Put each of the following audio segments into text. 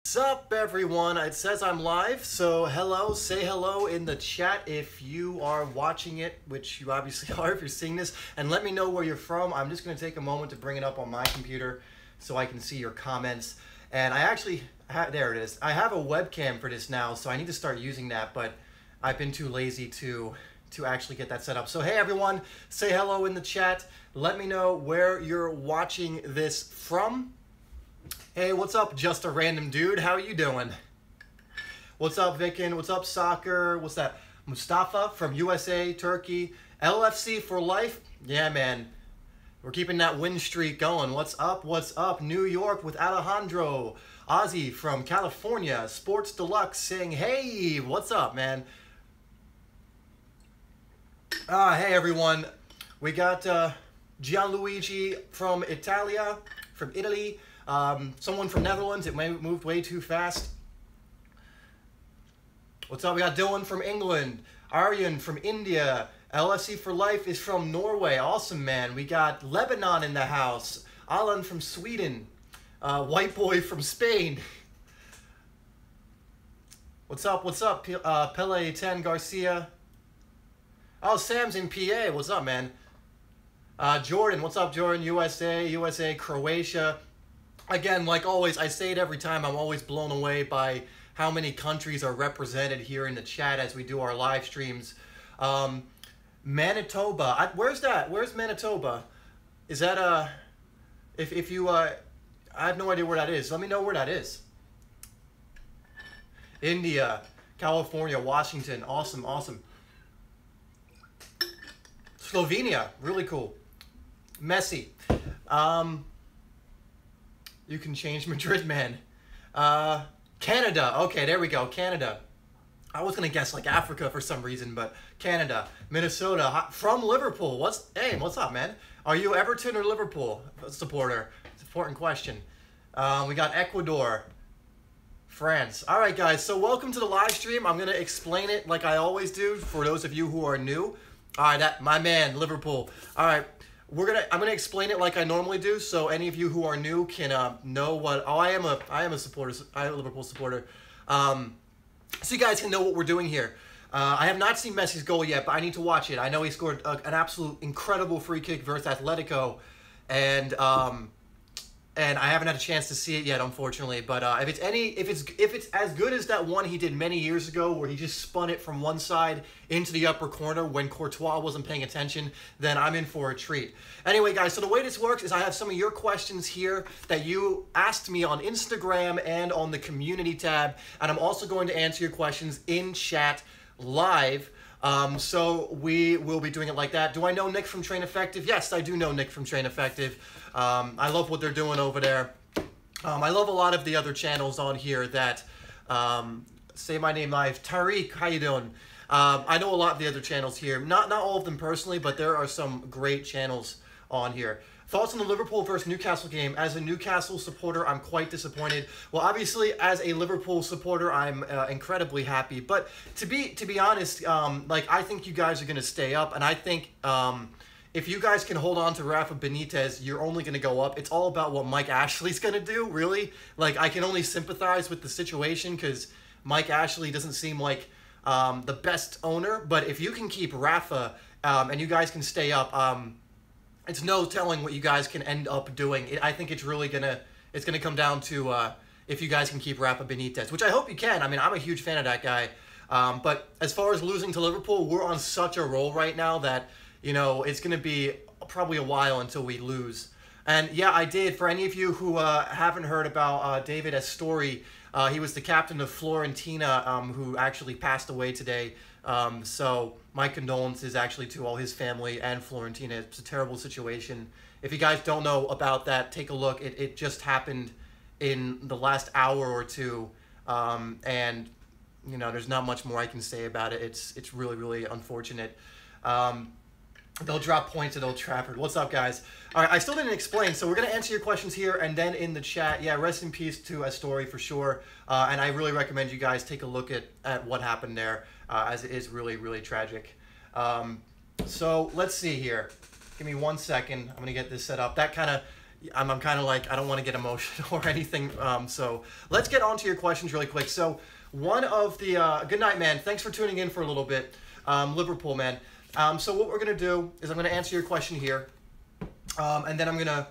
What's up, everyone? It says I'm live, so hello, say hello in the chat if you are watching it, which you obviously are if you're seeing this, and let me know where you're from. I'm just going to take a moment to bring it up on my computer so I can see your comments. And I actually, there it is. I have a webcam for this now, so I need to start using that, but I've been too lazy to actually get that set up. So hey everyone, say hello in the chat. Let me know where you're watching this from. Hey, what's up, just a random dude? How are you doing? What's up, Vikin? What's up, Soccer? What's that? Mustafa from USA, Turkey. LFC for life? Yeah, man. We're keeping that win streak going. What's up? What's up? New York with Alejandro. Ozzy from California. Sports Deluxe saying, hey, what's up, man? Hey, everyone. We got Gianluigi from Italy. Someone from Netherlands. It moved way too fast. What's up? We got Dylan from England. Aryan from India. LFC for life is from Norway. Awesome, man. We got Lebanon in the house. Alan from Sweden. White boy from Spain. What's up? What's up? Pele 10 Garcia. Oh, Sam's in PA. What's up, man? Jordan. What's up, Jordan? USA, Croatia. Again, like always, I say it every time, I'm always blown away by how many countries are represented here in the chat as we do our live streams. Manitoba, where's that? Where's Manitoba? Is that, if you, I have no idea where that is. Let me know where that is. India, California, Washington, awesome, awesome. Slovenia, really cool. Messi. You can change Madrid, man. Canada. Okay, there we go. Canada. I was going to guess like Africa for some reason, but Canada. Minnesota. From Liverpool. Hey, what's up, man? Are you Everton or Liverpool supporter? It's an important question. We got Ecuador. France. All right, guys. So welcome to the live stream. I'm going to explain it like I always do for those of you who are new. All right, my man, Liverpool. All right. I'm gonna explain it like I normally do, so any of you who are new can know what. Oh, I am a supporter. I am a Liverpool supporter. So you guys can know what we're doing here. I have not seen Messi's goal yet, but I need to watch it. I know he scored an absolute incredible free kick versus Atletico, and I haven't had a chance to see it yet, unfortunately. But if it's as good as that one he did many years ago, where he just spun it from one side into the upper corner when Courtois wasn't paying attention, then I'm in for a treat. Anyway, guys, so the way this works is I have some of your questions here that you asked me on Instagram and on the community tab, and I'm also going to answer your questions in chat live. So we will be doing it like that. Do I know Nick from Train Effective? Yes, I do know Nick from Train Effective. I love what they're doing over there. I love a lot of the other channels on here that say my name live. Tariq, how you doing? I know a lot of the other channels here. Not all of them personally, but there are some great channels on here. Thoughts on the Liverpool versus Newcastle game? As a Newcastle supporter, I'm quite disappointed. Well, obviously, as a Liverpool supporter, I'm incredibly happy. But to be honest, like I think you guys are going to stay up, and I think if you guys can hold on to Rafa Benitez, you're only going to go up. It's all about what Mike Ashley's going to do, really. Like I can only sympathize with the situation because Mike Ashley doesn't seem like the best owner. But if you can keep Rafa and you guys can stay up. It's no telling what you guys can end up doing. I think it's really gonna come down to if you guys can keep Rafa Benitez, which I hope you can. I mean, I'm a huge fan of that guy. But as far as losing to Liverpool, we're on such a roll right now that it's gonna be probably a while until we lose. And yeah, I did. For any of you who haven't heard about David Astori, he was the captain of Fiorentina, who actually passed away today. So my condolences actually to all his family and Fiorentina. It's a terrible situation. If you guys don't know about that, take a look. It just happened in the last hour or two, and there's not much more I can say about it. It's really, really unfortunate. They'll drop points at Old Trafford. What's up, guys? All right, I still didn't explain, so we're going to answer your questions here and then in the chat. Yeah, rest in peace to Astori for sure, and I really recommend you guys take a look at what happened there, as it is really, really tragic. So let's see here. Give me 1 second. I'm going to get this set up. That kind of I'm kind of like, I don't want to get emotional or anything. So let's get on to your questions really quick. So one of the, good night, man. Thanks for tuning in for a little bit. Liverpool, man. So what we're going to do is I'm going to answer your question here. And then I'm going to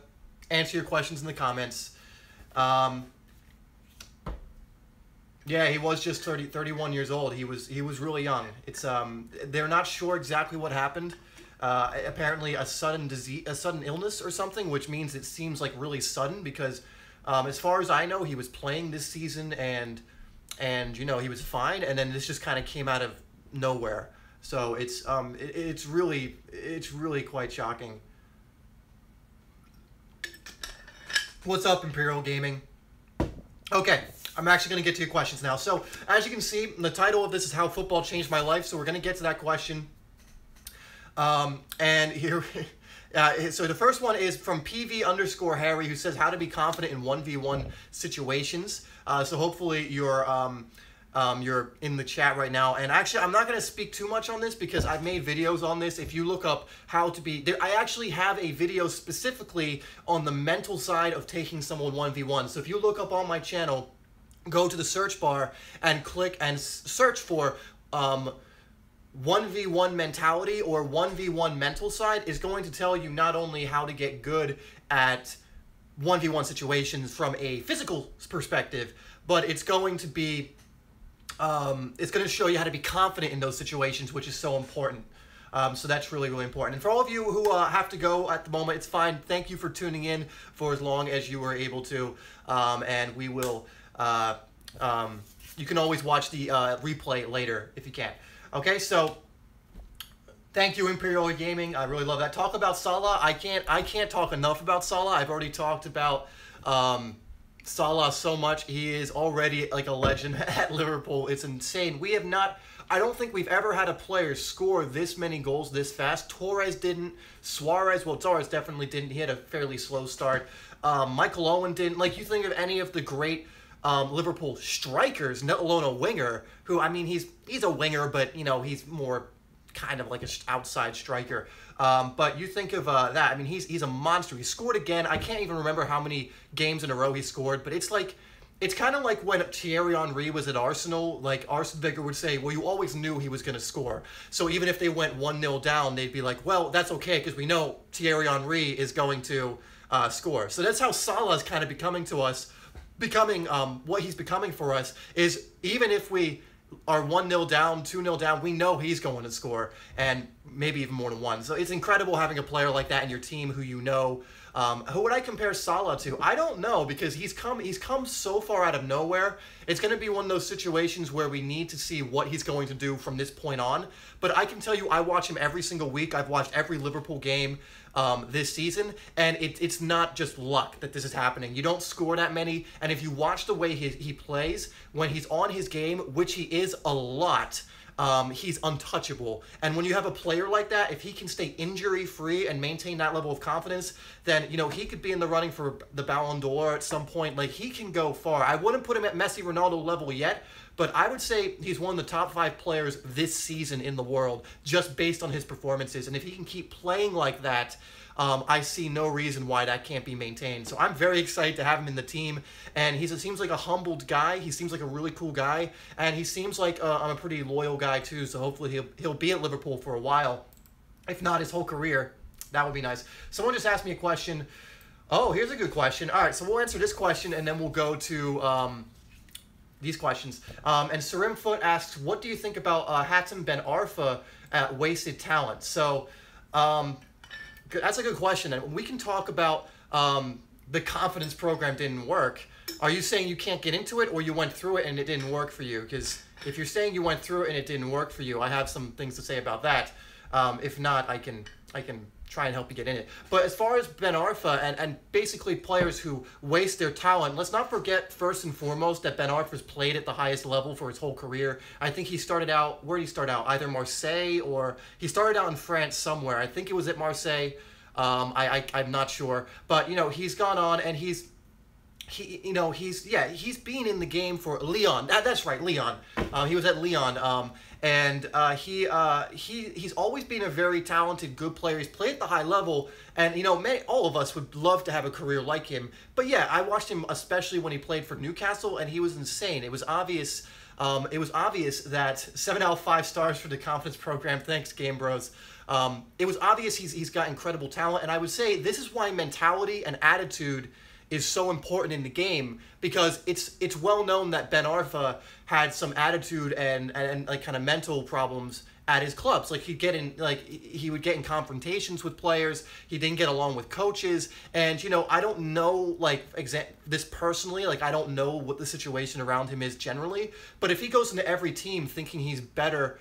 answer your questions in the comments. Yeah, he was just 31 years old. He was really young. It's they're not sure exactly what happened. Apparently a sudden illness or something, which means it seems like really sudden because as far as I know, he was playing this season and you know, he was fine, and then this just kind of came out of nowhere. So it's really quite shocking. What's up, Imperial Gaming? Okay, I'm actually going to get to your questions now. So, as you can see, the title of this is How Football Changed My Life, so we're going to get to that question. And here, so the first one is from PV_Harry, who says how to be confident in 1v1 situations. So hopefully you're in the chat right now. And actually, I'm not going to speak too much on this because I've made videos on this. If you look up how to be, I actually have a video specifically on the mental side of taking someone 1v1. So if you look up on my channel, go to the search bar and click and search for 1v1 mentality or 1v1 mental side, is going to tell you not only how to get good at 1v1 situations from a physical perspective, but it's going to be it's going to show you how to be confident in those situations, which is so important. So that's really, really important. And for all of you who have to go at the moment, it's fine. Thank you for tuning in for as long as you were able to. And we will, you can always watch the replay later if you can. Okay, so thank you, Imperial Gaming. I really love that. Talk about Salah. I can't talk enough about Salah. I've already talked about Salah so much. He is already like a legend at Liverpool. It's insane. We have not, I don't think we've ever had a player score this many goals this fast. Torres didn't. Suarez, well, Torres definitely didn't. He had a fairly slow start. Michael Owen didn't. Like, you think of any of the great Liverpool strikers, let alone a winger, who, I mean, he's a winger, but, you know, he's more kind of like an outside striker. But you think of that, I mean, he's a monster. He scored again. I can't even remember how many games in a row he scored, but it's like, it's kind of like when Thierry Henry was at Arsenal. Like, Arsene Wenger would say, well, you always knew he was going to score. So even if they went 1-0 down, they'd be like, well, that's okay, because we know Thierry Henry is going to score. So that's how Salah is kind of becoming what he's becoming for us, is even if we are 1-0 down, 2-0 down, we know he's going to score, and maybe even more than one. So it's incredible having a player like that in your team who you know. Who would I compare Salah to? I don't know, because he's come so far out of nowhere. It's going to be one of those situations where we need to see what he's going to do from this point on. But I can tell you, I watch him every single week. I've watched every Liverpool game this season, and it's not just luck that this is happening. You don't score that many, and if you watch the way he plays, when he's on his game, which he is a lot, he's untouchable. And when you have a player like that, if he can stay injury-free and maintain that level of confidence, then, you know, he could be in the running for the Ballon d'Or at some point. Like, he can go far. I wouldn't put him at Messi, Ronaldo level yet, but I would say he's one of the top 5 players this season in the world, just based on his performances. And if he can keep playing like that, I see no reason why that can't be maintained. So I'm very excited to have him in the team. And he seems like a humbled guy. He seems like a really cool guy. And he seems like I'm a pretty loyal guy too. So hopefully he'll be at Liverpool for a while, if not his whole career. That would be nice. Someone just asked me a question. Oh, here's a good question. All right, so we'll answer this question, and then we'll go to these questions. And Sarim Foot asks, what do you think about Hatem Ben Arfa at wasted talent? So that's a good question. And we can talk about the confidence program didn't work. Are you saying you can't get into it, or you went through it and it didn't work for you? Because if you're saying you went through it and it didn't work for you, I have some things to say about that. If not, I can try and help you get in it. But as far as Ben Arfa and basically players who waste their talent, let's not forget first and foremost that Ben Arfa's played at the highest level for his whole career. I think he started out, where did he start out? Either Marseille, or he started out in France somewhere. I think it was at Marseille. I'm not sure. But, you know, he's gone on and he's he's been in the game for Leon. That's right, Leon. He was at Leon, and he's always been a very talented, good player. He's played at the high level, and all of us would love to have a career like him. But yeah, I watched him especially when he played for Newcastle, and he was insane. It was obvious. It was obvious that 7 out of 5 stars for the confidence program. Thanks, Game Bros. It was obvious he's got incredible talent, and I would say this is why mentality and attitude is so important in the game, because it's well known that Ben Arfa had some attitude and like kind of mental problems at his clubs. Like he would get in confrontations with players. He didn't get along with coaches, and I don't know this personally. Like I don't know what the situation around him is generally, but if he goes into every team thinking he's better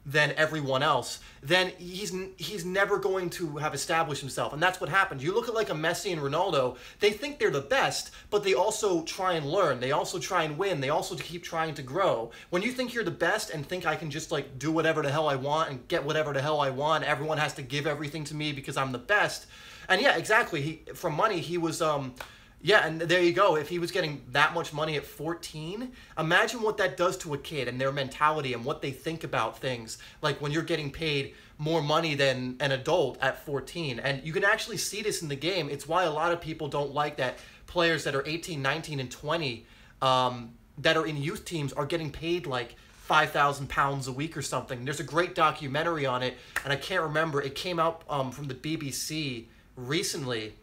than everyone else, then he's never going to have established himself. And that's what happens. You look at like a Messi and Ronaldo, they think they're the best, but they also try and learn. They also try and win. They also keep trying to grow. When you think you're the best and think I can just like do whatever the hell I want and get whatever the hell I want, everyone has to give everything to me because I'm the best. And yeah, exactly. For money, he was yeah, and there you go. If he was getting that much money at 14, imagine what that does to a kid and their mentality and what they think about things. Like when you're getting paid more money than an adult at 14. And you can actually see this in the game. It's why a lot of people don't like that players that are 18, 19, and 20 that are in youth teams are getting paid like £5,000 a week or something. There's a great documentary on it, and I can't remember. It came out from the BBC recently.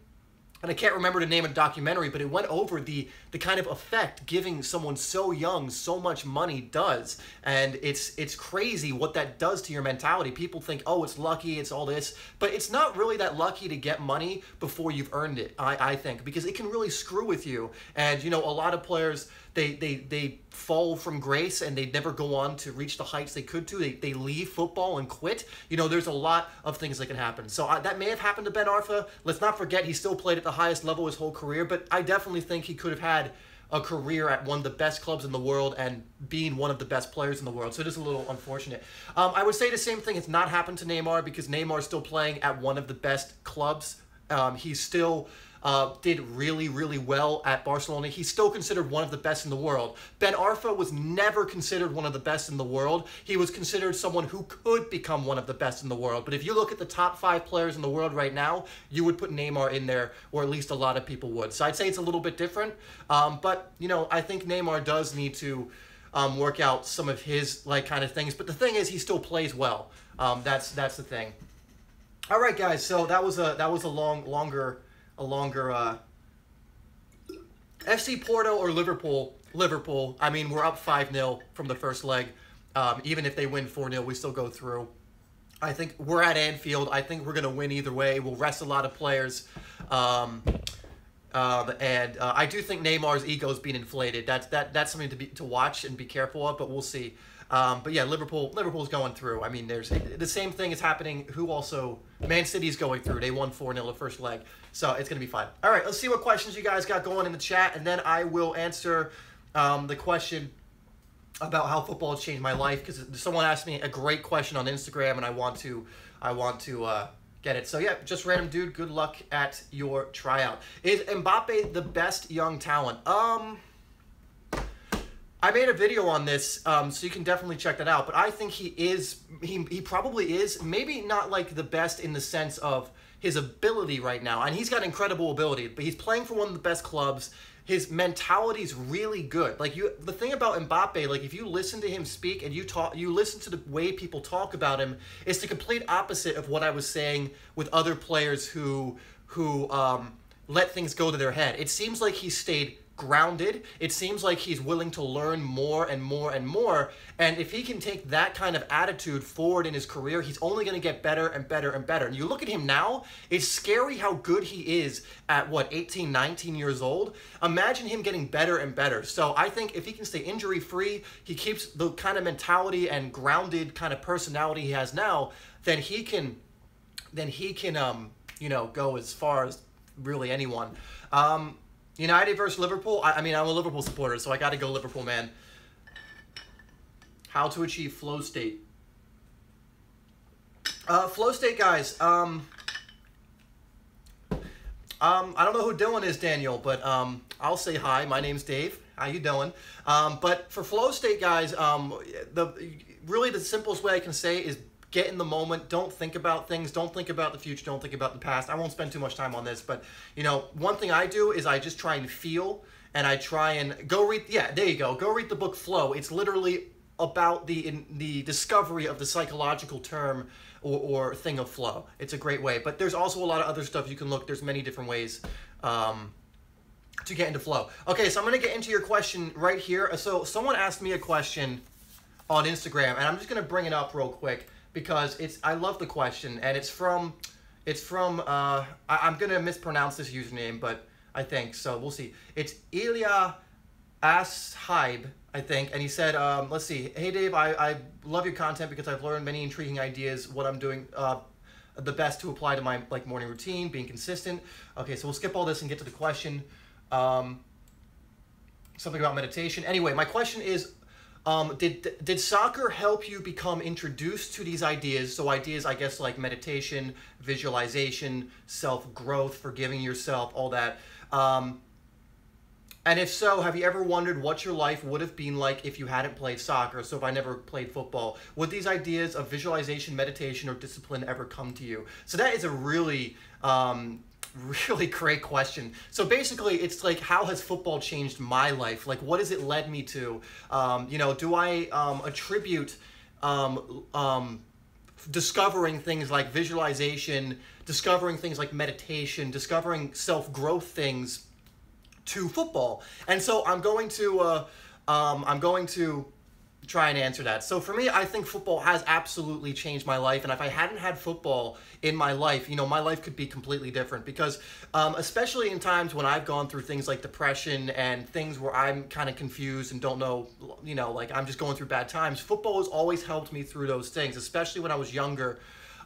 And I can't remember the name of the documentary, but it went over the kind of effect giving someone so young so much money does. And it's crazy what that does to your mentality. People think, oh, it's lucky, it's all this. But it's not really that lucky to get money before you've earned it, I think, because it can really screw with you. And, a lot of players, they fall from grace and they never go on to reach the heights they could to. They leave football and quit. There's a lot of things that can happen. So that may have happened to Ben Arfa. Let's not forget he still played at the highest level his whole career, but I definitely think he could have had a career at one of the best clubs in the world and being one of the best players in the world. So it is a little unfortunate. I would say the same thing has not happened to Neymar, because Neymar is still playing at one of the best clubs. He's still did really, really well at Barcelona. He's still considered one of the best in the world. Ben Arfa was never considered one of the best in the world. He was considered someone who could become one of the best in the world. But if you look at the top 5 players in the world right now, you would put Neymar in there, or at least a lot of people would. So I'd say it's a little bit different. But, I think Neymar does need to work out some of his kind of things. But the thing is, he still plays well. That's the thing. All right, guys. So that was a longer FC Porto or Liverpool. I mean, we're up 5-0 from the first leg. Even if they win 4-0, we still go through. I think we're at Anfield. I think we're going to win either way. We'll rest a lot of players. And I do think Neymar's ego is being inflated. That's something to watch and be careful of, but we'll see. But yeah, Liverpool's going through. I mean, there's the same thing is happening. Man City's going through. They won 4-0 the first leg. So it's going to be fine. All right, let's see what questions you guys got going in the chat, and then I will answer the question about how football has changed my life, because someone asked me a great question on Instagram, and I want to get it. So yeah, just random dude, good luck at your tryout. Is Mbappe the best young talent? I made a video on this, so you can definitely check that out. But I think he probably is, maybe not like the best in the sense of his ability right now. And he's got incredible ability, but he's playing for one of the best clubs. His mentality's really good. The thing about Mbappe, if you listen to him speak and you listen to the way people talk about him, it's the complete opposite of what I was saying with other players who let things go to their head. It seems like he stayed grounded. It seems like he's willing to learn more and more and more. And if he can take that kind of attitude forward in his career, he's only going to get better and better and better. And you look at him now, it's scary how good he is at 18, 19 years old. Imagine him getting better and better. So I think if he can stay injury free, he keeps the kind of mentality and grounded kind of personality he has now, then he can go as far as really anyone. United versus Liverpool. I mean, I'm a Liverpool supporter, so I got to go Liverpool, man. How to achieve flow state. Flow state, guys. I don't know who Dylan is, Daniel, but I'll say hi. My name's Dave. How you doing? But for flow state, guys, really the simplest way I can say is get in the moment. Don't think about things. Don't think about the future. Don't think about the past. I won't spend too much time on this, but one thing I do is I just try and feel, and I try and go read. Yeah, there you go. Go read the book Flow. It's literally about the discovery of the psychological term or thing of flow. It's a great way. But there's also a lot of other stuff you can look. There's many different ways to get into flow. Okay, so I'm going to get into your question right here. So someone asked me a question on Instagram, and I'm just going to bring it up real quick because I love the question, and it's from I'm going to mispronounce this username, but I think so. We'll see. It's Ilya Ashaib, I think, and he said, let's see. Hey Dave, I love your content because I've learned many intriguing ideas. What I'm doing the best to apply to my morning routine, being consistent. Okay, so we'll skip all this and get to the question. Something about meditation. Anyway, my question is, did soccer help you become introduced to these ideas? So ideas, I guess, like meditation, visualization, self-growth, forgiving yourself, all that. And if so, have you ever wondered what your life would have been like if you hadn't played soccer? So if I never played football, would these ideas of visualization, meditation, or discipline ever come to you? So that is a really, really great question. So basically, it's like, how has football changed my life? Like, what has it led me to? Do I attribute discovering things like visualization, discovering things like meditation, discovering self-growth things to football? And so I'm going to try and answer that. So for me, I think football has absolutely changed my life, and if I hadn't had football in my life, my life could be completely different, because especially in times when I've gone through things like depression and things where I'm kind of confused and don't know, like I'm just going through bad times, football has always helped me through those things, especially when I was younger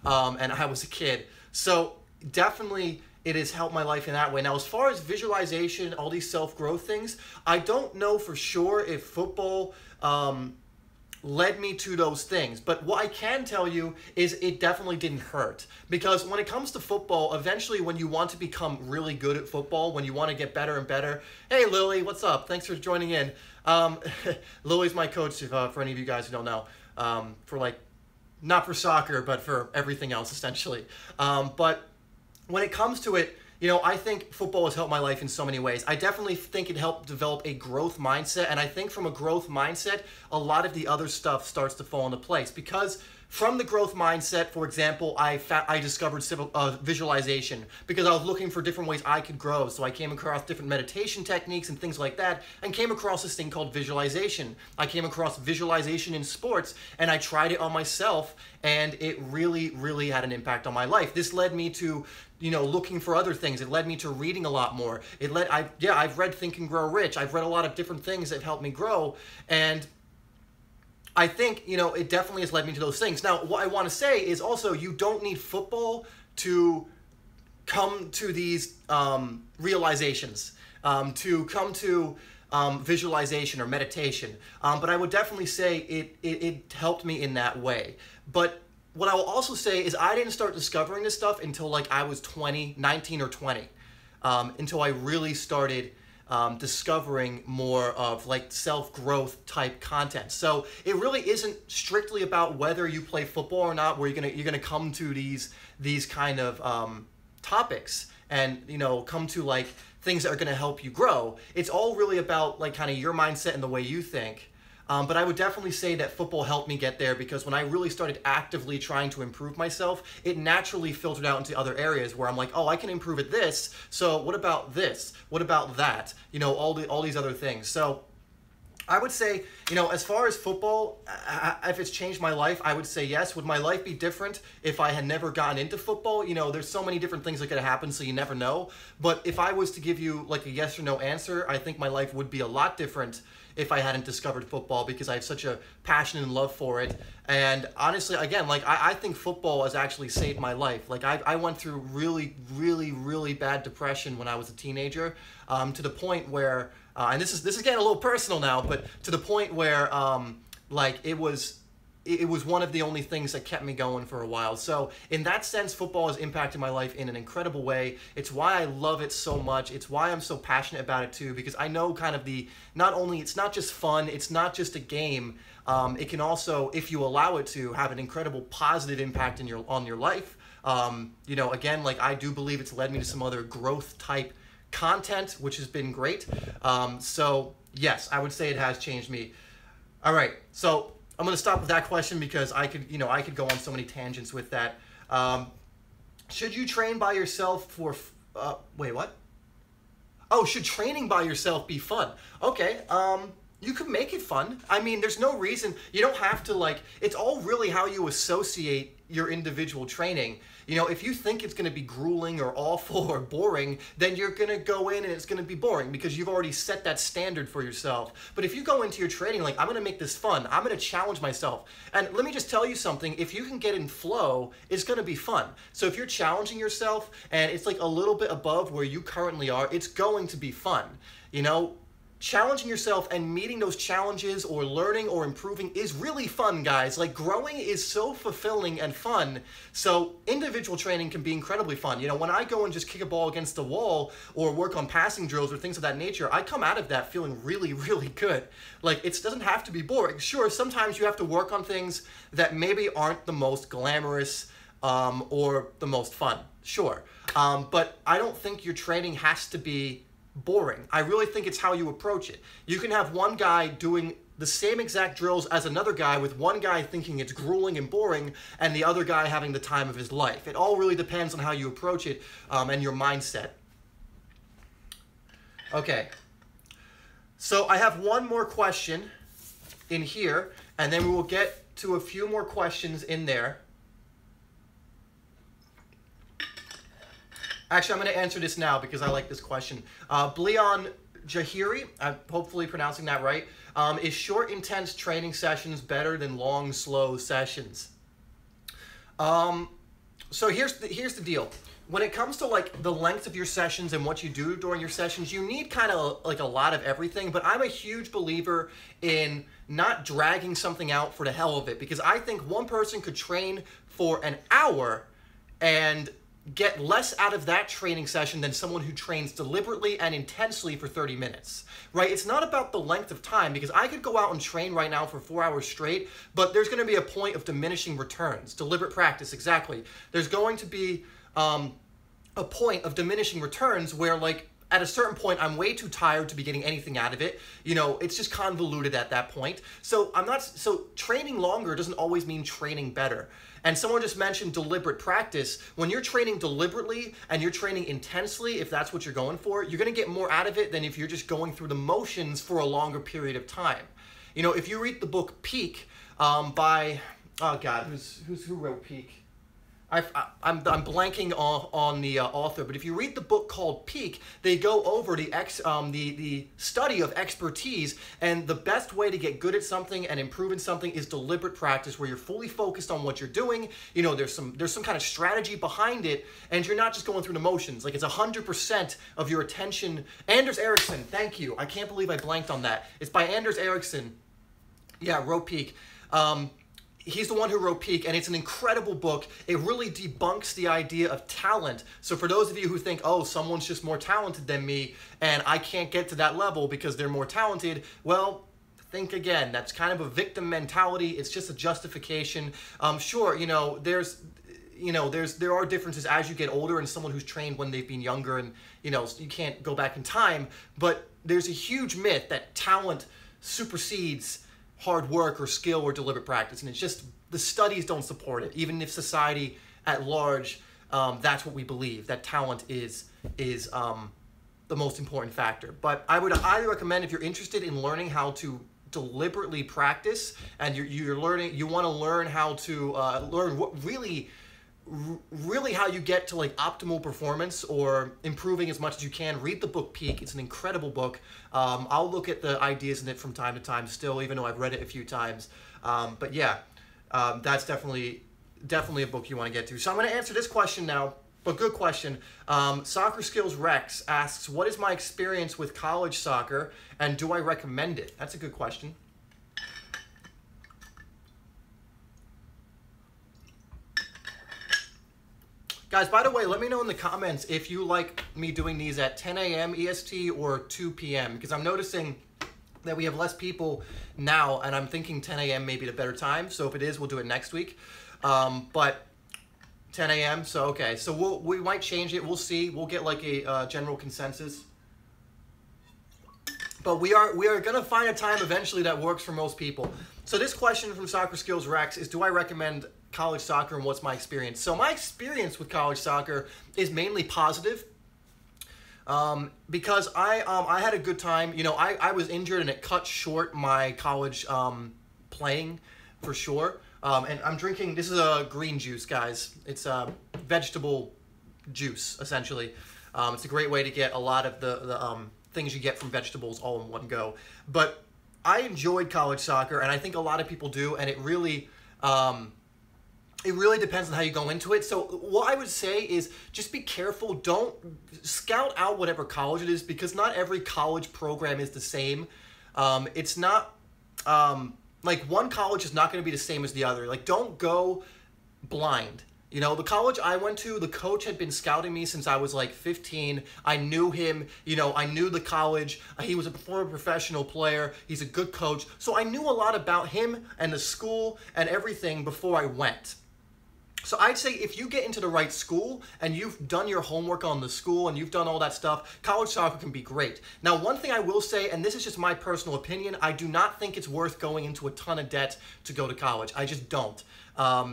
and I was a kid. So definitely it has helped my life in that way. Now, as far as visualization, all these self-growth things, I don't know for sure if football led me to those things. But what I can tell you is it definitely didn't hurt. Because when it comes to football, eventually when you want to become really good at football, when you want to get better and better, hey Lily, what's up? Thanks for joining in. Lily's my coach, for any of you guys who don't know, not for soccer, but for everything else, essentially. But when it comes to it, I think football has helped my life in so many ways. I definitely think it helped develop a growth mindset, and I think from a growth mindset, a lot of the other stuff starts to fall into place. Because from the growth mindset, for example, I discovered visualization because I was looking for different ways I could grow. So I came across different meditation techniques and things like that, and came across this thing called visualization. I came across visualization in sports, and I tried it on myself, and it really, really had an impact on my life. This led me to looking for other things. It led me to reading a lot more. I've read Think and Grow Rich. I've read a lot of different things that have helped me grow, and I think, it definitely has led me to those things. Now, what I want to say is also, you don't need football to come to these realizations, to come to visualization or meditation. But I would definitely say it helped me in that way. But what I will also say is I didn't start discovering this stuff until I was 19 or 20, until I really started discovering more of self-growth type content. So it really isn't strictly about whether you play football or not, where you're gonna come to these kind of topics and come to things that are gonna help you grow. It's all really about kind of your mindset and the way you think. But I would definitely say that football helped me get there, because when I really started actively trying to improve myself, it naturally filtered out into other areas where I'm like, oh, I can improve at this. So what about this? What about that? All these other things. So I would say, as far as football, if it's changed my life, I would say yes. Would my life be different if I had never gotten into football? There's so many different things that could happen, so you never know. But if I was to give you a yes or no answer, I think my life would be a lot different if I hadn't discovered football, because I have such a passion and love for it. And honestly, again, I think football has actually saved my life. I went through really, really, really bad depression when I was a teenager, to the point where, and this is getting a little personal now, but to the point where it was it was one of the only things that kept me going for a while. So in that sense, football has impacted my life in an incredible way. It's why I love it so much. It's why I'm so passionate about it too, because I know kind of not only, it's not just fun, it's not just a game. It can also, if you allow it to, have an incredible positive impact on your life. You know, again, like I do believe it's led me to some other growth type content, which has been great. So yes, I would say it has changed me. All right, so I'm going to stop with that question because I could go on so many tangents with that. Should you train by yourself for, wait, what? Oh, should training by yourself be fun? Okay, you could make it fun. I mean, there's no reason, you don't have to like, it's all really how you associate your individual training. You know, if you think it's gonna be grueling or awful or boring, then you're gonna go in and it's gonna be boring because you've already set that standard for yourself. But if you go into your training like, I'm gonna make this fun, I'm gonna challenge myself. And let me just tell you something, if you can get in flow, it's gonna be fun. So if you're challenging yourself and it's like a little bit above where you currently are, it's going to be fun. You know, challenging yourself and meeting those challenges or learning or improving is really fun, guys. Like growing is so fulfilling and fun. So individual training can be incredibly fun. You know, when I go and just kick a ball against the wall or work on passing drills or things of that nature, I come out of that feeling really, really good. Like it doesn't have to be boring. Sure, sometimes you have to work on things that maybe aren't the most glamorous or the most fun. Sure. But I don't think your training has to be boring. I really think it's how you approach it. You can have one guy doing the same exact drills as another guy with one guy thinking it's grueling and boring and the other guy having the time of his life. It all really depends on how you approach it and your mindset. Okay, so I have one more question in here and then we will get to a few more questions in there. Actually, I'm going to answer this now because I like this question. Bleon Jahiri, I'm hopefully pronouncing that right, is short, intense training sessions better than long, slow sessions? So here's the deal. When it comes to like the length of your sessions and what you do during your sessions, you need kind of like a lot of everything, but I'm a huge believer in not dragging something out for the hell of it, because I think one person could train for an hour and get less out of that training session than someone who trains deliberately and intensely for 30 minutes, right? It's not about the length of time, because I could go out and train right now for 4 hours straight, but there's going to be a point of diminishing returns. Deliberate practice, exactly. There's going to be a point of diminishing returns where, like, at a certain point, I'm way too tired to be getting anything out of it. You know, it's just convoluted at that point. So training longer doesn't always mean training better. And someone just mentioned deliberate practice. When you're training deliberately and you're training intensely, if that's what you're going for, you're going to get more out of it than if you're just going through the motions for a longer period of time. You know, if you read the book Peak by, oh God, who wrote Peak? I'm blanking on the author, but if you read the book called Peak, they go over the study of expertise, and the best way to get good at something and improve in something is deliberate practice, where you're fully focused on what you're doing. You know, there's some kind of strategy behind it, and you're not just going through the motions. Like, it's 100% of your attention. Anders Ericsson, thank you. I can't believe I blanked on that. It's by Anders Ericsson. Yeah, wrote Peak. He's the one who wrote Peak, and it's an incredible book. It really debunks the idea of talent. So for those of you who think, oh, someone's just more talented than me, and I can't get to that level because they're more talented, well, think again. That's kind of a victim mentality. It's just a justification. Sure, you know, there are differences as you get older, and someone who's trained when they've been younger, and you know, you can't go back in time. But there's a huge myth that talent supersedes hard work or skill or deliberate practice, and it's just, the studies don't support it. Even if society at large, that's what we believe, that talent is the most important factor. But I would highly recommend, if you're interested in learning how to deliberately practice, and you want to learn how to learn what really how you get to like optimal performance or improving as much as you can, read the book Peak. It's an incredible book. I'll look at the ideas in it from time to time still, even though I've read it a few times. But yeah, that's definitely a book you want to get to. So I'm going to answer this question now, but good question. Soccer Skills Rex asks, what is my experience with college soccer and do I recommend it? That's a good question. Guys, by the way, let me know in the comments if you like me doing these at 10 a.m. EST or 2 p.m. because I'm noticing that we have less people now, and I'm thinking 10 a.m. may be the better time. So if it is, we'll do it next week. But 10 a.m. So okay, so we might change it. We'll see. We'll get like a general consensus. But we are gonna find a time eventually that works for most people. So this question from Soccer Skills Rex is: do I recommend college soccer, and what's my experience? So my experience with college soccer is mainly positive. Because I had a good time. You know, I was injured and it cut short my college playing for sure. And I'm drinking, this is a green juice, guys. It's a vegetable juice, essentially. It's a great way to get a lot of the things you get from vegetables all in one go. But I enjoyed college soccer, and I think a lot of people do, and it really depends on how you go into it. So what I would say is just be careful. Don't scout out whatever college it is, because not every college program is the same. It's not, like one college is not going to be the same as the other. Like don't go blind. You know, the college I went to, the coach had been scouting me since I was like 15. I knew him, you know, I knew the college. He was a former professional player. He's a good coach. So I knew a lot about him and the school and everything before I went. So I'd say if you get into the right school and you've done your homework on the school and you've done all that stuff, college soccer can be great. Now, one thing I will say, and this is just my personal opinion, I do not think it's worth going into a ton of debt to go to college. I just don't.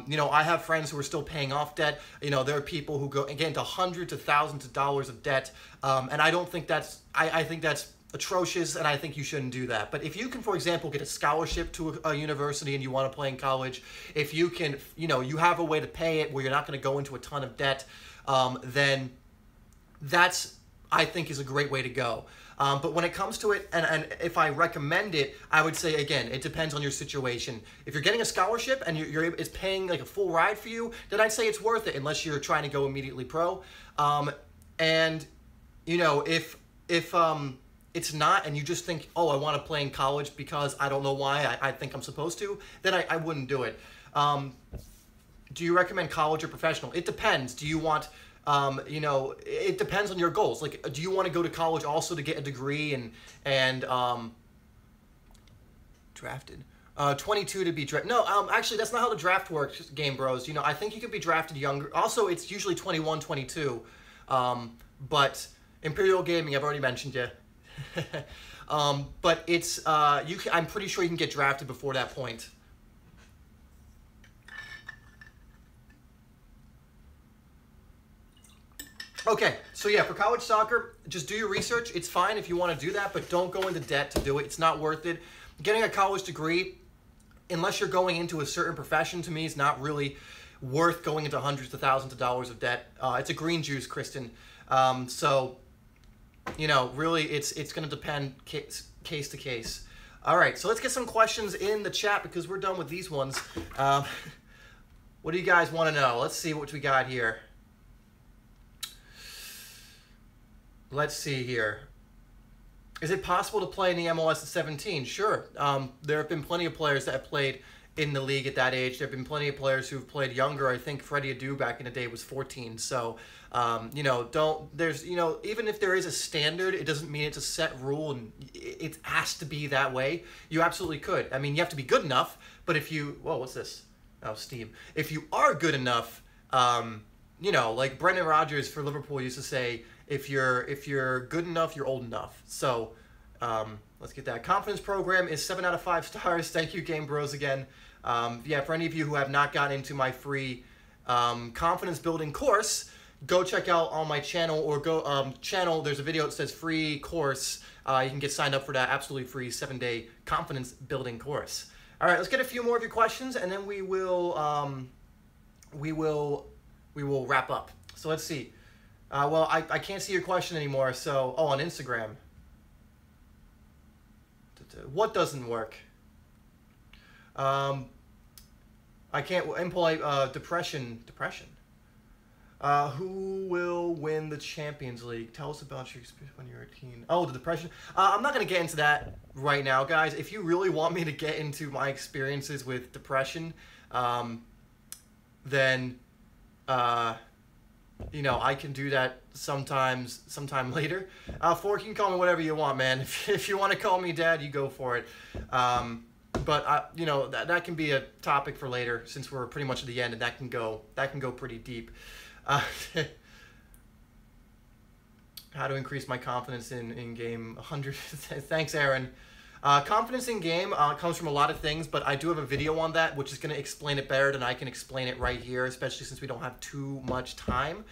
You know, I have friends who are still paying off debt. You know, there are people who get into hundreds of thousands of dollars of debt. And I don't think that's, I think that's atrocious, and I think you shouldn't do that. But if you can, for example, get a scholarship to a university and you want to play in college, if you can, you know, you have a way to pay it where you're not going to go into a ton of debt, then that's, I think, is a great way to go. But when it comes to it, and if I recommend it, I would say, again, it depends on your situation. If you're getting a scholarship and it's paying like a full ride for you, then I'd say it's worth it, unless you're trying to go immediately pro. And, you know, if it's not, and you just think, oh, I want to play in college because I don't know why, I think I'm supposed to, then I wouldn't do it. Do you recommend college or professional? It depends. Do you want, you know, it depends on your goals. Like, do you want to go to college also to get a degree and drafted? 22 to be drafted. No, actually, that's not how the draft works, Game Bros. You know, I think you could be drafted younger. Also, it's usually 21, 22. But Imperial Gaming, I've already mentioned you. But it's I'm pretty sure you can get drafted before that point. Okay, so yeah, for college soccer, just do your research. It's fine if you want to do that, but don't go into debt to do it. It's not worth it. Getting a college degree, unless you're going into a certain profession, to me, is not really worth going into hundreds of thousands of dollars of debt. It's a green juice, Kristen. So, you know, really, it's going to depend case to case. All right, so let's get some questions in the chat because we're done with these ones. What do you guys want to know? Let's see what we got here. Let's see here. Is it possible to play in the MLS at 17? Sure. There have been plenty of players that have played in the league at that age. There have been plenty of players who've played younger. I think Freddie Adu back in the day was 14. So, you know, even if there is a standard, it doesn't mean it's a set rule and it has to be that way. You absolutely could. I mean, you have to be good enough, but if you, whoa, what's this? Oh, Steam. If you are good enough, you know, like Brendan Rodgers for Liverpool used to say, if you're good enough, you're old enough. So, let's get that. Confidence program is 7 out of 5 stars. Thank you, Game Bros, again. Yeah, for any of you who have not gotten into my free confidence building course, go check out on my channel or go channel. There's a video that says free course. You can get signed up for that absolutely free 7-day confidence building course. All right, let's get a few more of your questions, and then we will wrap up. So let's see. Well, I can't see your question anymore. So, oh, on Instagram. What doesn't work? I can't employ depression. Who will win the Champions League? Tell us about your experience when you were a teen. Oh, the depression. I'm not going to get into that right now, guys. If you really want me to get into my experiences with depression, then you know, I can do that sometime later. Fork, you can call me whatever you want, man. If you want to call me dad, you go for it. But you know, that can be a topic for later, since we're pretty much at the end, and that can go pretty deep. Uh, how to increase my confidence in game 100. Thanks, Aaron. Confidence in game comes from a lot of things, but I do have a video on that, which is going to explain it better than I can explain it right here, especially since we don't have too much time.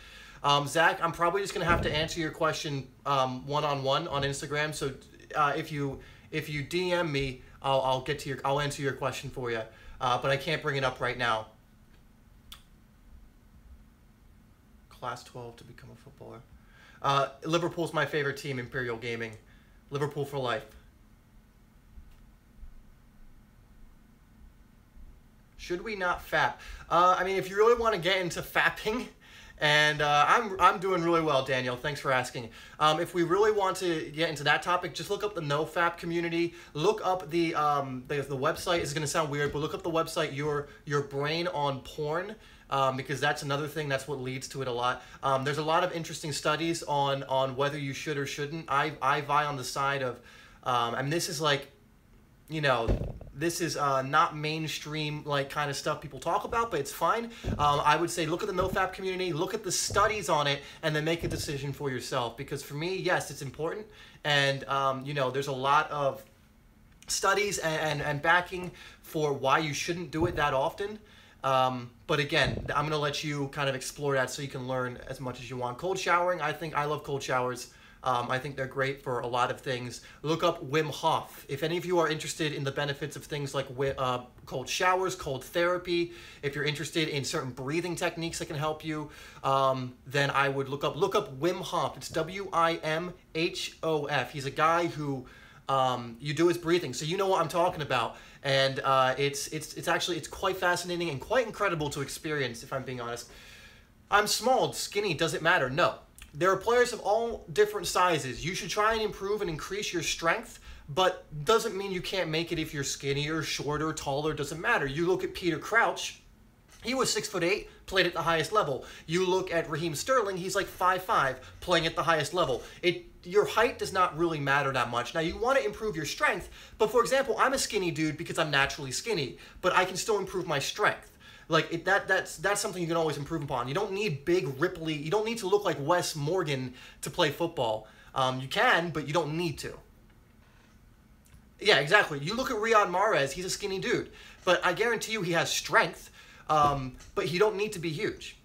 Zach, I'm probably just going to have to answer your question one-on-one on Instagram. So if you DM me, I'll answer your question for you. But I can't bring it up right now. Class 12 to become a footballer. Liverpool's my favorite team, Imperial Gaming. Liverpool for life. Should we not fap? I mean, if you really want to get into fapping, and I'm doing really well, Daniel. Thanks for asking. If we really want to get into that topic, just look up the NoFap community. Look up the website. It's going to sound weird, but look up the website Your Brain on Porn, because that's another thing. That's what leads to it a lot. There's a lot of interesting studies on whether you should or shouldn't. I vie on the side of, and this is like, you know, this is not mainstream like kind of stuff people talk about, but it's fine. I would say look at the NoFap community, look at the studies on it, and then make a decision for yourself. Because for me, yes, it's important, and you know, there's a lot of studies and backing for why you shouldn't do it that often. But again, I'm gonna let you kind of explore that so you can learn as much as you want. Cold showering, I love cold showers. I think they're great for a lot of things. Look up Wim Hof. If any of you are interested in the benefits of things like cold showers, cold therapy, if you're interested in certain breathing techniques that can help you, then I would look up Wim Hof. It's Wimhof. He's a guy who you do his breathing, so you know what I'm talking about. And it's quite fascinating and quite incredible to experience, if I'm being honest. I'm small, skinny, does it matter? No. There are players of all different sizes. You should try and improve and increase your strength, but doesn't mean you can't make it if you're skinnier, shorter, taller, doesn't matter. You look at Peter Crouch, he was 6'8", played at the highest level. You look at Raheem Sterling, he's like 5'5", playing at the highest level. Your height does not really matter that much. Now, you want to improve your strength, but for example, I'm a skinny dude because I'm naturally skinny, but I can still improve my strength. Like that's something you can always improve upon. You don't need big, ripply. You don't need to look like Wes Morgan to play football. You can, but you don't need to. Yeah, exactly. You look at Riyad Mahrez. He's a skinny dude, but I guarantee you he has strength. But he don't need to be huge.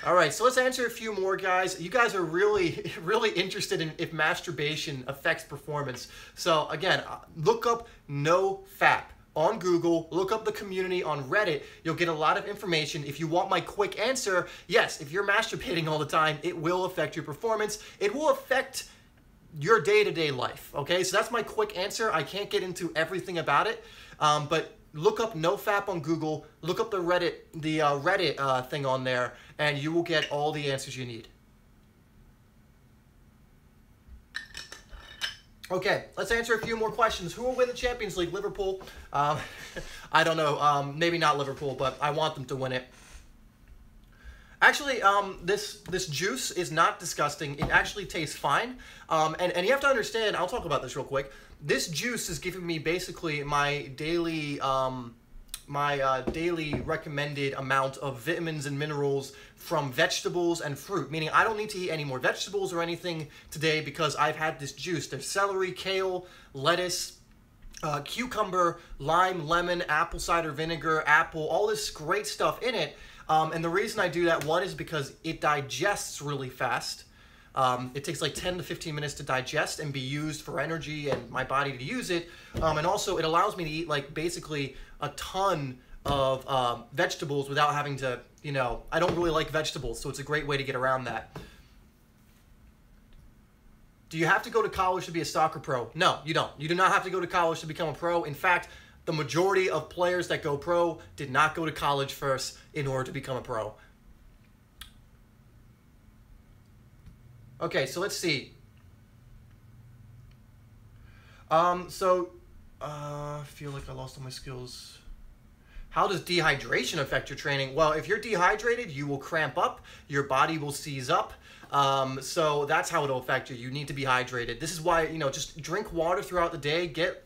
All right, so let's answer a few more, guys. You guys are really, really interested in if masturbation affects performance. So again, look up NoFap on Google, look up the community on Reddit. You'll get a lot of information. If you want my quick answer, yes, if you're masturbating all the time, it will affect your performance. It will affect your day-to-day life, okay? So that's my quick answer. I can't get into everything about it, but look up NoFap on Google, look up the Reddit thing on there, and you will get all the answers you need. Okay, let's answer a few more questions. Who will win the Champions League? Liverpool? I don't know. Maybe not Liverpool, but I want them to win it. Actually, this juice is not disgusting. It actually tastes fine. And you have to understand, I'll talk about this real quick. This juice is giving me basically my daily daily recommended amount of vitamins and minerals from vegetables and fruit, meaning I don't need to eat any more vegetables or anything today because I've had this juice. There's celery, kale, lettuce, cucumber, lime, lemon, apple cider vinegar, apple, all this great stuff in it. And the reason I do that, one, is because it digests really fast. It takes like 10 to 15 minutes to digest and be used for energy and my body to use it. And also it allows me to eat like basically a ton of vegetables without having to, you know, I don't really like vegetables, so it's a great way to get around that. Do you have to go to college to be a soccer pro? No, you don't. You do not have to go to college to become a pro. In fact, the majority of players that go pro did not go to college first in order to become a pro. Okay, so let's see. I feel like I lost all my skills. How does dehydration affect your training? Well, if you're dehydrated, you will cramp up, your body will seize up. So that's how it'll affect you. You need to be hydrated. This is why, just drink water throughout the day. Get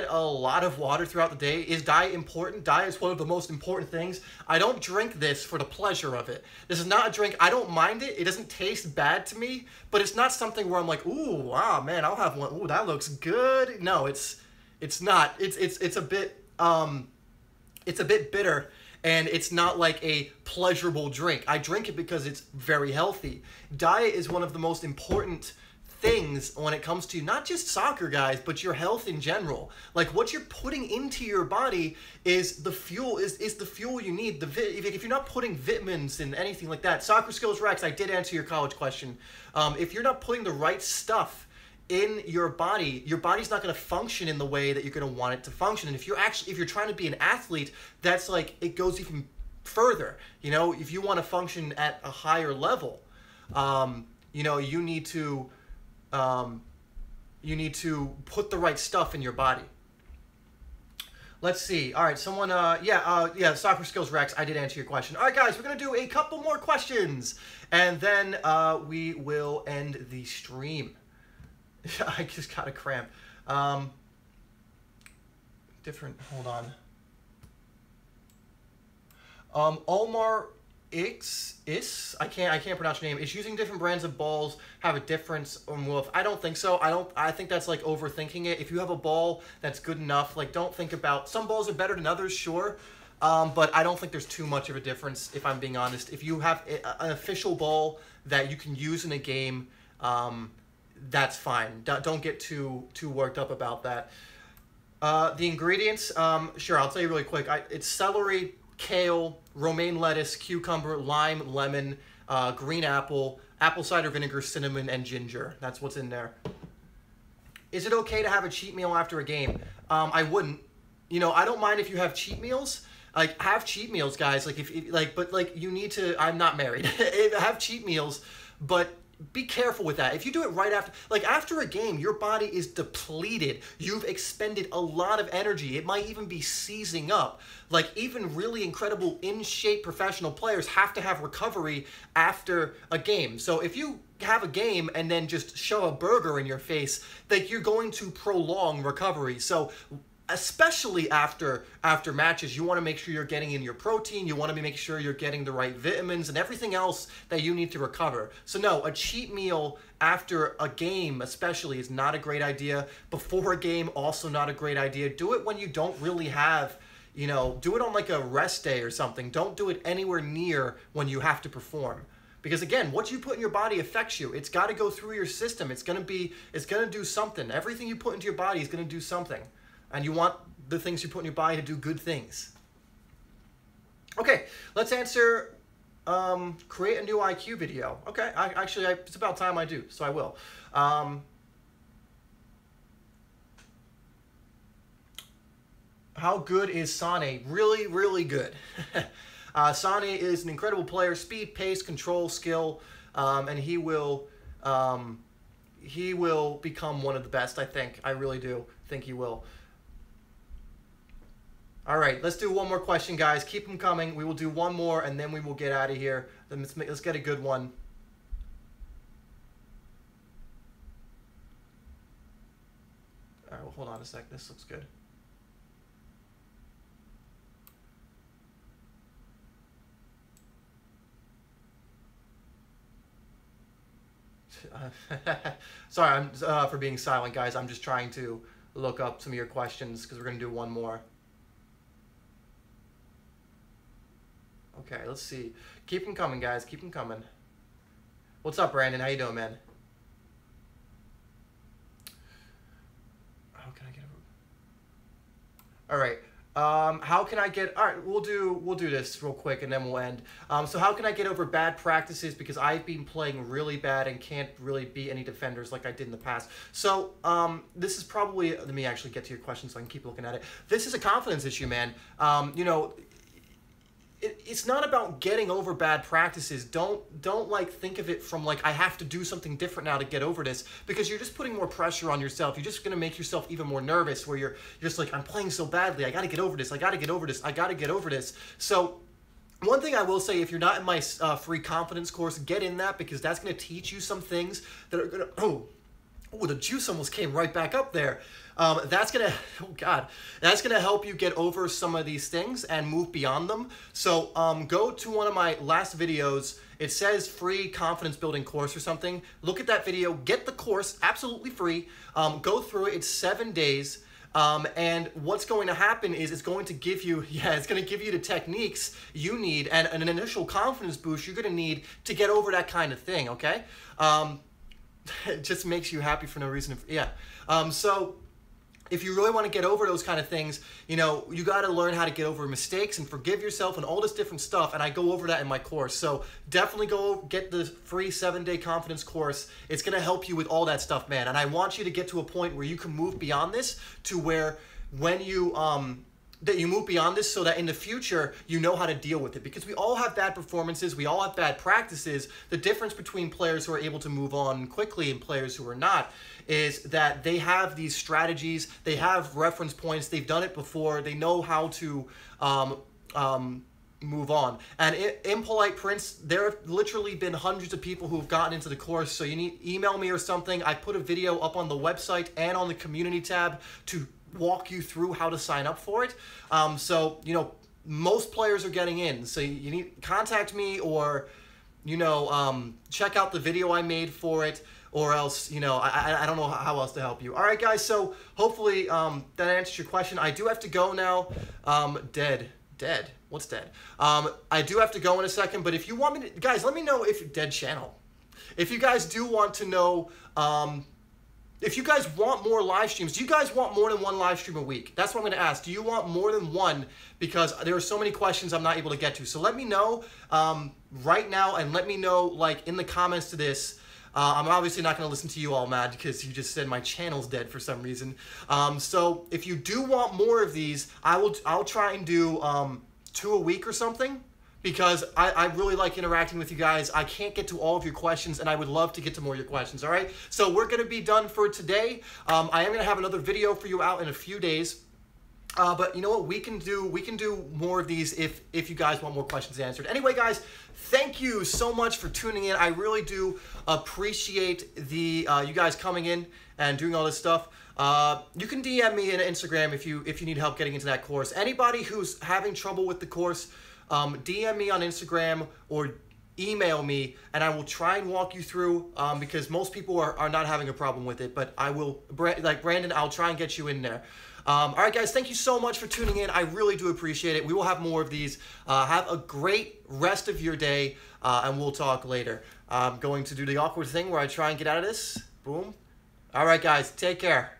a lot of water throughout the day. Is diet important? Diet is one of the most important things. I don't drink this for the pleasure of it. This is not a drink. I don't mind it. It doesn't taste bad to me, but it's not something where I'm like, ooh, wow, man, I'll have one. Ooh, that looks good. No, it's not. It's a bit it's a bit bitter, and it's not like a pleasurable drink. I drink it because it's very healthy. Diet is one of the most important things when it comes to not just soccer, guys, but your health in general. Like, what you're putting into your body is the fuel, is the fuel you need. If you're not putting vitamins and anything like that, Soccer Skills Rex, I did answer your college question. If you're not putting the right stuff in your body's not going to function in the way that you're going to want it to function. And if you're trying to be an athlete, that's like, it goes even further. If you want to function at a higher level, you need to put the right stuff in your body. Let's see. All right, someone, Soccer Skills Rex, I did answer your question. All right, guys, we're going to do a couple more questions, and then we will end the stream. I just got a cramp. Hold on. Omar I can't pronounce your name. Is using different brands of balls have a difference on Wolf? I don't think so. I think that's like overthinking it. If you have a ball that's good enough, like, don't think about, some balls are better than others, sure. But I don't think there's too much of a difference, if I'm being honest. If you have an official ball that you can use in a game, that's fine. Don't get too worked up about that. The ingredients, sure, I'll tell you really quick. It's celery, kale, romaine lettuce, cucumber, lime, lemon, green apple, apple cider vinegar, cinnamon, and ginger. That's what's in there. Is it okay to have a cheat meal after a game? I wouldn't. I don't mind if you have cheat meals. Like, have cheat meals, guys. Like, but you need to. I'm not married. Have cheat meals, but be careful with that. If you do it right after a game, your body is depleted. You've expended a lot of energy. It might even be seizing up. Like, even really incredible in-shape professional players have to have recovery after a game. So if you have a game and then just shove a burger in your face, like, you're going to prolong recovery. So especially after matches, you want to make sure you're getting in your protein. You want to make sure you're getting the right vitamins and everything else that you need to recover. So no, a cheat meal after a game especially is not a great idea. Before a game, also not a great idea. Do it when you don't really have, do it on like a rest day or something. Don't do it anywhere near when you have to perform. Because again, what you put in your body affects you. It's got to go through your system. It's going to do something. Everything you put into your body is going to do something. And you want the things you put in your body to do good things. Okay, let's answer, create a new IQ video. Okay, it's about time I do, so I will. How good is Sane? Really, really good. Sane is an incredible player. Speed, pace, control, skill, and he will become one of the best, I think. I really do think he will. All right, let's do one more question, guys. Keep them coming. We will do one more, and then we will get out of here. Then let's get a good one. All right, well, hold on a sec. This looks good. Sorry, I'm for being silent, guys. I'm just trying to look up some of your questions because we're going to do one more. Okay, let's see. Keep them coming, guys. Keep them coming. What's up, Brandon? How you doing, man? How can I get over? All right. How can I get? All right, we'll do this real quick and then we'll end. So how can I get over bad practices because I've been playing really bad and can't really beat any defenders like I did in the past. So this is probably, let me actually get to your question so I can keep looking at it. This is a confidence issue, man. it's not about getting over bad practices. Don't like think of it from like I have to do something different now to get over this, because you're just putting more pressure on yourself. You're just gonna make yourself even more nervous, where you're just like, I'm playing so badly. I got to get over this. I got to get over this. I got to get over this. So one thing I will say, if you're not in my free confidence course, get in that, because that's gonna teach you some things that are gonna the juice almost came right back up there. That's gonna help you get over some of these things and move beyond them. So go to one of my last videos. It says free confidence building course or something. Look at that video, get the course absolutely free. Go through it. It's 7 days. And what's going to happen is it's going to give you, it's going to give you the techniques you need and an initial confidence boost you're going to need to get over that kind of thing, okay? It just makes you happy for no reason. So if you really want to get over those kind of things, you know, you got to learn how to get over mistakes and forgive yourself and all this different stuff. And I go over that in my course. So definitely go get the free 7-day confidence course. It's going to help you with all that stuff, man. And I want you to get to a point where you can move beyond this, to where when you, that you move beyond this, so that in the future you know how to deal with it, because we all have bad performances, we all have bad practices. The difference between players who are able to move on quickly and players who are not is that they have these strategies, they have reference points, they've done it before, they know how to move on. And Impolite Prince, there have literally been hundreds of people who have gotten into the course. So you need email me or something. I put a video up on the website and on the community tab to walk you through how to sign up for it. So, you know, most players are getting in. So you need contact me, or, you know, check out the video I made for it, or else, you know, I don't know how else to help you. All right, guys. So hopefully that answers your question. I do have to go now. Dead. What's dead? I do have to go in a second, but if you want me to, guys, let me know if dead channel. If you guys do want to know, if you guys want more live streams, do you guys want more than one live stream a week? That's what I'm going to ask. Do you want more than one? Because there are so many questions I'm not able to get to. So let me know right now, and let me know like in the comments to this. I'm obviously not going to listen to you all mad because you just said my channel's dead for some reason. So if you do want more of these, I'll try and do 2 a week or something, because I really like interacting with you guys. I can't get to all of your questions, and I would love to get to more of your questions, all right? So we're going to be done for today. I am going to have another video for you out in a few days. But you know what? We can do more of these if you guys want more questions answered. Anyway, guys, thank you so much for tuning in. I really do appreciate the you guys coming in and doing all this stuff. You can DM me on Instagram if you need help getting into that course. Anybody who's having trouble with the course, DM me on Instagram or email me, and I will try and walk you through, because most people are not having a problem with it, but I will, like Brandon, I'll try and get you in there. All right, guys, thank you so much for tuning in. I really do appreciate it. We will have more of these. Have a great rest of your day, and we'll talk later. I'm going to do the awkward thing where I try and get out of this. Boom. All right, guys, take care.